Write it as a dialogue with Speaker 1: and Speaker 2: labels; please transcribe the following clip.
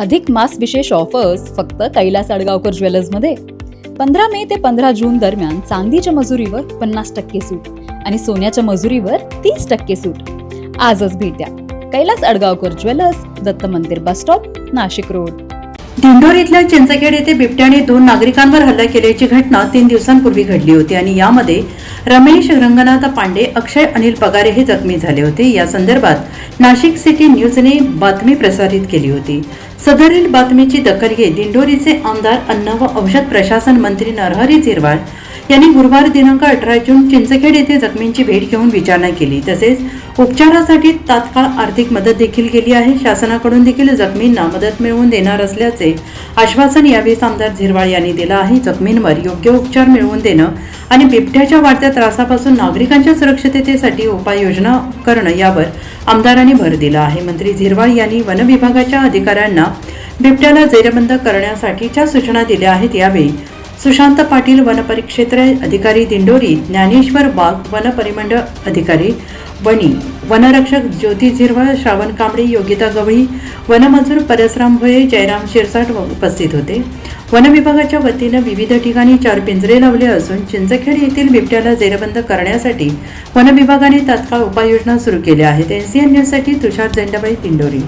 Speaker 1: अधिक मास विशेष ऑफर्स फक्त कैलास अडगावकर ज्वेलर्समध्ये. 15 मे ते 15 जून दरम्यान चांदीच्या मजुरीवर 50% सूट आणि सोन्याच्या मजुरीवर 30% सूट. आजच भेट द्या कैलास अडगावकर ज्वेलर्स, दत्त मंदिर bus stop, Nashik road.
Speaker 2: दिंडोरीतल्या Chinchkhed येथे बिबट्याने 2 नागरिकांवर हल्ला केल्याची घटना 3 दिवसांपूर्वी घडली होती आणि यामध्ये रमेश रंगनाथ पांडे, अक्षय अनिल पगारे हे जखमी झाले होते. या संदर्भात नाशिक सिटी न्यूजने बातमी प्रसारित केली होती. सदरील बातमीची दखल घेत दिंडोरीचे आमदार अन्न व औषध प्रशासन मंत्री नरहरी झिरवाळ यांनी गुरुवार दिनांक 18 जून चिंचखेड येथे जखमींची भेट घेऊन विचारणा केली. तसेच उपचारासाठी तात्काळ आर्थिक मदत देखील केली आहे. शासनाकडून देखील जखमींना मदत मिळवून देणार असल्याचे आश्वासन यावेळी आमदार झिरवाळ यांनी दिलं आहे. जखमींवर योग्य उपचार मिळवून देणं आणि बिबट्याच्या वाढत्या त्रासापासून नागरिकांच्या सुरक्षिततेसाठी उपाययोजना करणं यावर आमदारांनी भर दिला आहे. मंत्री झिरवाळ यांनी वन विभागाच्या अधिकाऱ्यांना बिबट्याला जेरबंद करण्यासाठीच्या सूचना दिल्या आहेत. यावेळी सुशांत पाटील, वन परिक्षेत्र अधिकारी दिंडोरी, ज्ञानेश्वर वाघ, वन परिमंडळ अधिकारी वणी, वनरक्षक ज्योती झिरवाळ, श्रावण कांबळे, योगिता गवळी, वनमजूर परसराम भोये, जयराम शिरसाट उपस्थित होते. वन विभागाच्या वतीनं विविध ठिकाणी 4 पिंजरे लावले असून चिंचखेड येथील बिबट्याला जेरबंद करण्यासाठी वन विभागाने तात्काळ उपाययोजना सुरू केल्या आहेत. NCN न्यूजसाठी तुषार झेंडाबाई, दिंडोरी.